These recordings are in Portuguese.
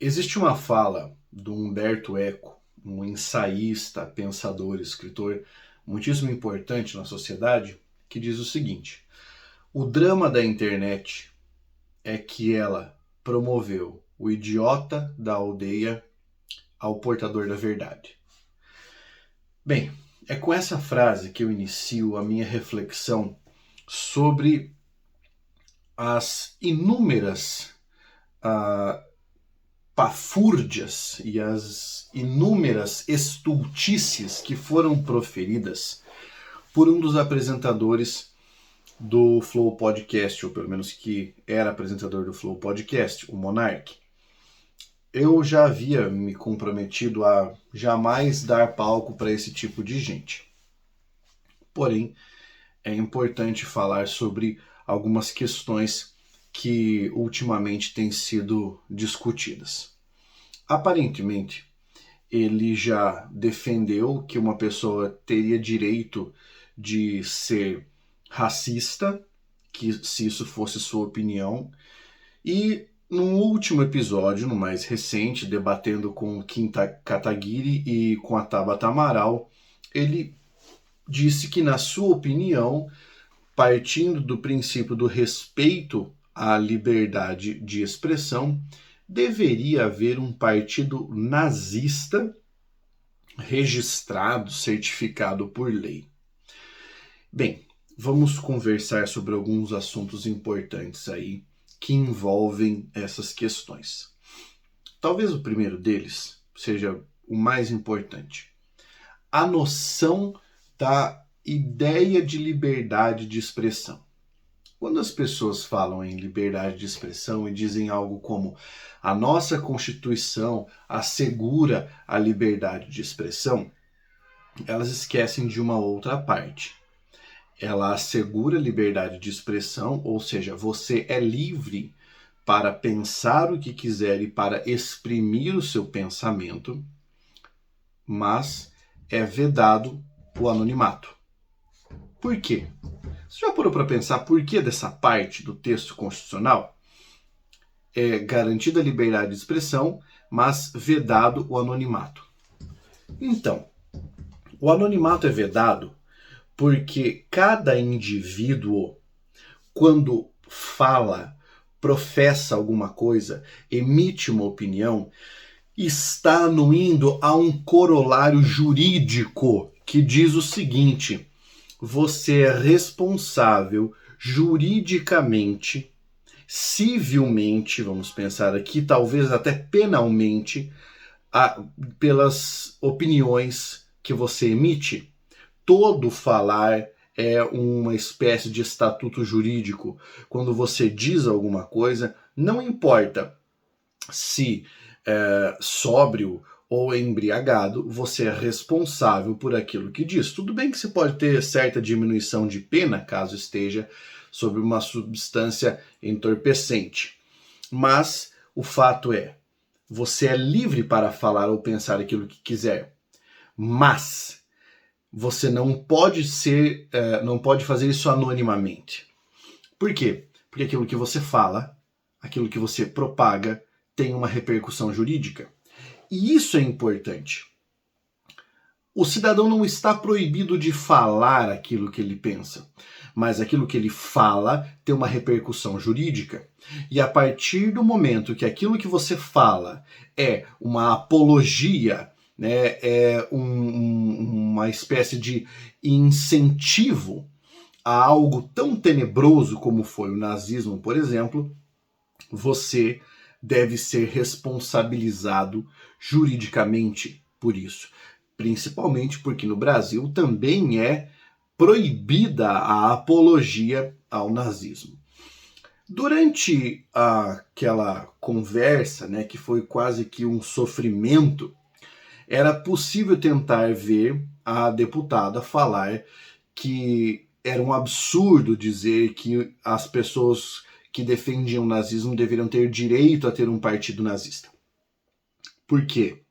Existe uma fala do Humberto Eco, um ensaísta, pensador, escritor muitíssimo importante na sociedade, que diz o seguinte: o drama da internet é que ela promoveu o idiota da aldeia ao portador da verdade. Bem, é com essa frase que eu inicio a minha reflexão sobre as inúmeras pafúrdias e as inúmeras estultícies que foram proferidas por um dos apresentadores do Flow Podcast, ou pelo menos que era apresentador do Flow Podcast, o Monark. Eu já havia me comprometido a jamais dar palco para esse tipo de gente. Porém, é importante falar sobre algumas questões que ultimamente têm sido discutidas. Aparentemente, ele já defendeu que uma pessoa teria direito de ser racista, que se isso fosse sua opinião, e no último episódio, no mais recente, debatendo com Kim Kataguiri e com a Tabata Amaral, ele disse que, na sua opinião, partindo do princípio do respeito à liberdade de expressão, deveria haver um partido nazista registrado, certificado por lei. Bem, vamos conversar sobre alguns assuntos importantes aí que envolvem essas questões. Talvez o primeiro deles seja o mais importante. A noção da ideia de liberdade de expressão. Quando as pessoas falam em liberdade de expressão e dizem algo como a nossa Constituição assegura a liberdade de expressão, elas esquecem de uma outra parte. Ela assegura a liberdade de expressão, ou seja, você é livre para pensar o que quiser e para exprimir o seu pensamento, mas é vedado o anonimato. Por quê? Você já parou para pensar por que dessa parte do texto constitucional? É garantida a liberdade de expressão, mas vedado o anonimato. Então, o anonimato é vedado porque cada indivíduo, quando fala, professa alguma coisa, emite uma opinião, está anuindo a um corolário jurídico que diz o seguinte: você é responsável juridicamente, civilmente, vamos pensar aqui, talvez até penalmente, pelas opiniões que você emite. Todo falar é uma espécie de estatuto jurídico. Quando você diz alguma coisa, não importa se sóbrio ou embriagado, você é responsável por aquilo que diz. Tudo bem que você pode ter certa diminuição de pena, caso esteja sobre uma substância entorpecente. Mas o fato é, você é livre para falar ou pensar aquilo que quiser. Mas você não pode não pode fazer isso anonimamente. Por quê? Porque aquilo que você fala, aquilo que você propaga, tem uma repercussão jurídica. E isso é importante. O cidadão não está proibido de falar aquilo que ele pensa, mas aquilo que ele fala tem uma repercussão jurídica. E a partir do momento que aquilo que você fala é uma apologia, né, é uma espécie de incentivo a algo tão tenebroso como foi o nazismo, por exemplo, você deve ser responsabilizado juridicamente por isso. Principalmente porque no Brasil também é proibida a apologia ao nazismo. Durante aquela conversa, né, que foi quase que um sofrimento, era possível tentar ver a deputada falar que era um absurdo dizer que as pessoas que defendiam o nazismo deveriam ter direito a ter um partido nazista. Por quê?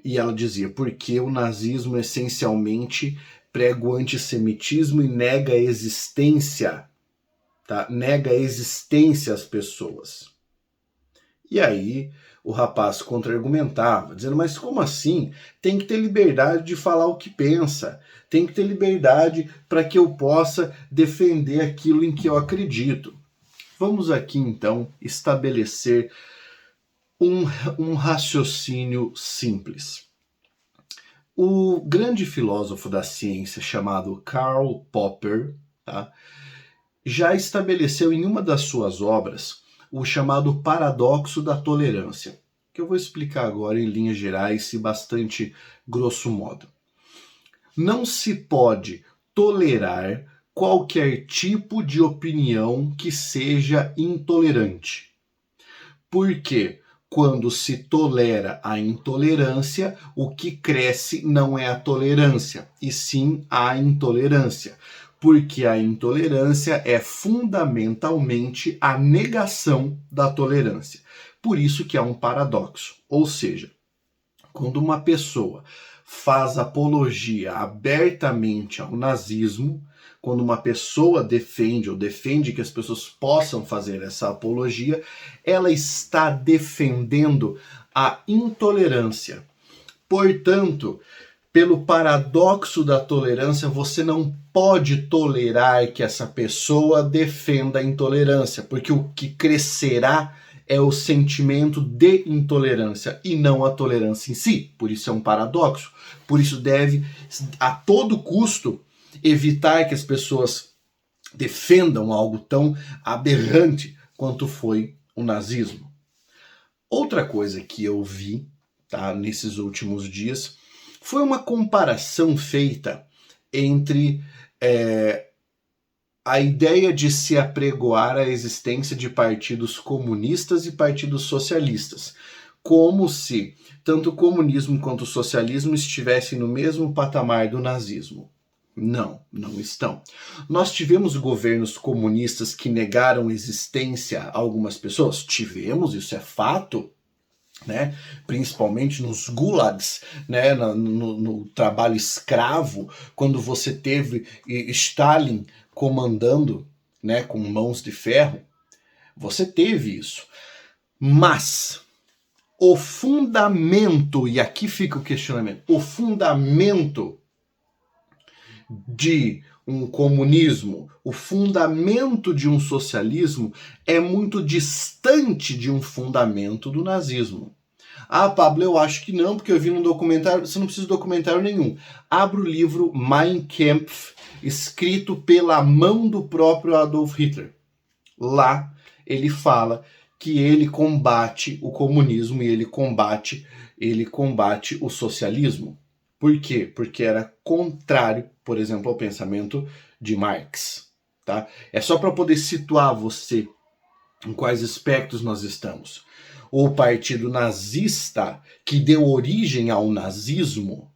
E ela dizia, porque o nazismo essencialmente prega o antissemitismo e nega a existência, tá? Nega a existência às pessoas. E aí o rapaz contra-argumentava, dizendo, mas como assim? Tem que ter liberdade de falar o que pensa, tem que ter liberdade para que eu possa defender aquilo em que eu acredito. Vamos aqui então estabelecer um raciocínio simples. O grande filósofo da ciência chamado Karl Popper, tá, já estabeleceu em uma das suas obras o chamado paradoxo da tolerância, que eu vou explicar agora em linhas gerais e bastante grosso modo. Não se pode tolerar qualquer tipo de opinião que seja intolerante. Porque quando se tolera a intolerância, o que cresce não é a tolerância, e sim a intolerância. Porque a intolerância é fundamentalmente a negação da tolerância. Por isso que é um paradoxo. Ou seja, quando uma pessoa faz apologia abertamente ao nazismo, quando uma pessoa defende que as pessoas possam fazer essa apologia, ela está defendendo a intolerância. Portanto, pelo paradoxo da tolerância, você não pode tolerar que essa pessoa defenda a intolerância, porque o que crescerá é o sentimento de intolerância e não a tolerância em si. Por isso é um paradoxo. Por isso deve, a todo custo, evitar que as pessoas defendam algo tão aberrante quanto foi o nazismo. Outra coisa que eu vi, tá, nesses últimos dias foi uma comparação feita entre a ideia de se apregoar a existência de partidos comunistas e partidos socialistas, como se tanto o comunismo quanto o socialismo estivessem no mesmo patamar do nazismo. Não, não estão. Nós tivemos governos comunistas que negaram existência a algumas pessoas? Tivemos, isso é fato. Né? Principalmente nos gulags, né? no trabalho escravo, quando você teve Stalin comandando, né? Com mãos de ferro, você teve isso. Mas o fundamento, e aqui fica o questionamento, o fundamento de um comunismo, o fundamento de um socialismo é muito distante de um fundamento do nazismo. Ah, Pablo, eu acho que não, porque eu vi num documentário. Você não precisa de documentário nenhum. Abra o livro Mein Kampf, escrito pela mão do próprio Adolf Hitler. Lá ele fala que ele combate o comunismo e ele combate o socialismo. Por quê? Porque era contrário, por exemplo, ao pensamento de Marx. Tá? É só para poder situar você em quais aspectos nós estamos. O partido nazista, que deu origem ao nazismo,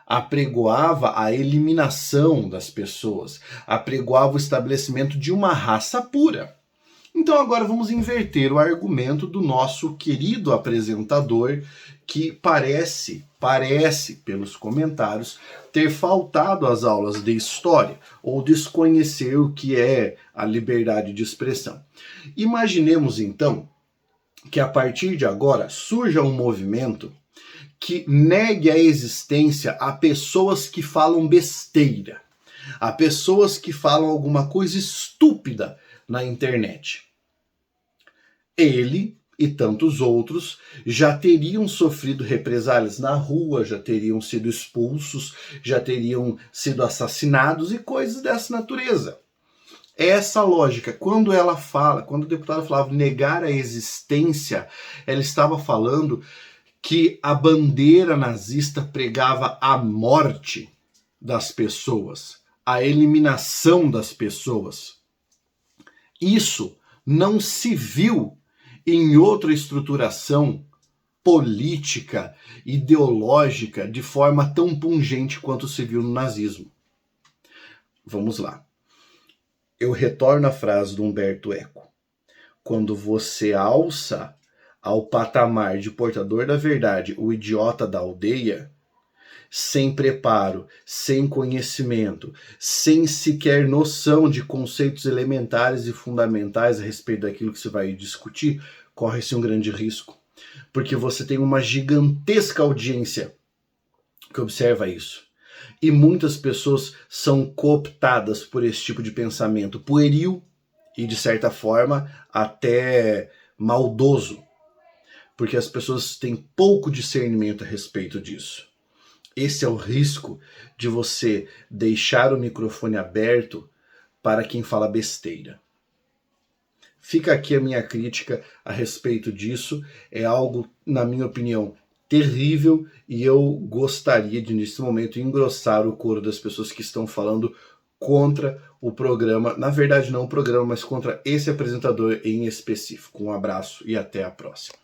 apregoava a eliminação das pessoas, apregoava o estabelecimento de uma raça pura. Então agora vamos inverter o argumento do nosso querido apresentador, que parece, pelos comentários, ter faltado às aulas de história ou desconhecer o que é a liberdade de expressão. Imaginemos então que a partir de agora surja um movimento que negue a existência a pessoas que falam besteira, a pessoas que falam alguma coisa estúpida na internet. Ele e tantos outros já teriam sofrido represálias na rua, já teriam sido expulsos, já teriam sido assassinados e coisas dessa natureza. Essa lógica, quando o deputado falava negar a existência, ela estava falando que a bandeira nazista pregava a morte das pessoas, a eliminação das pessoas. Isso não se viu em outra estruturação política, ideológica, de forma tão pungente quanto se viu no nazismo. Vamos lá. Eu retorno à frase do Humberto Eco. Quando você alça ao patamar de portador da verdade o idiota da aldeia, sem preparo, sem conhecimento, sem sequer noção de conceitos elementares e fundamentais a respeito daquilo que você vai discutir, corre-se um grande risco, porque você tem uma gigantesca audiência que observa isso. E muitas pessoas são cooptadas por esse tipo de pensamento pueril e, de certa forma, até maldoso, porque as pessoas têm pouco discernimento a respeito disso. Esse é o risco de você deixar o microfone aberto para quem fala besteira. Fica aqui a minha crítica a respeito disso. É algo, na minha opinião, terrível, e eu gostaria de, nesse momento, engrossar o coro das pessoas que estão falando contra o programa. Na verdade, não o programa, mas contra esse apresentador em específico. Um abraço e até a próxima.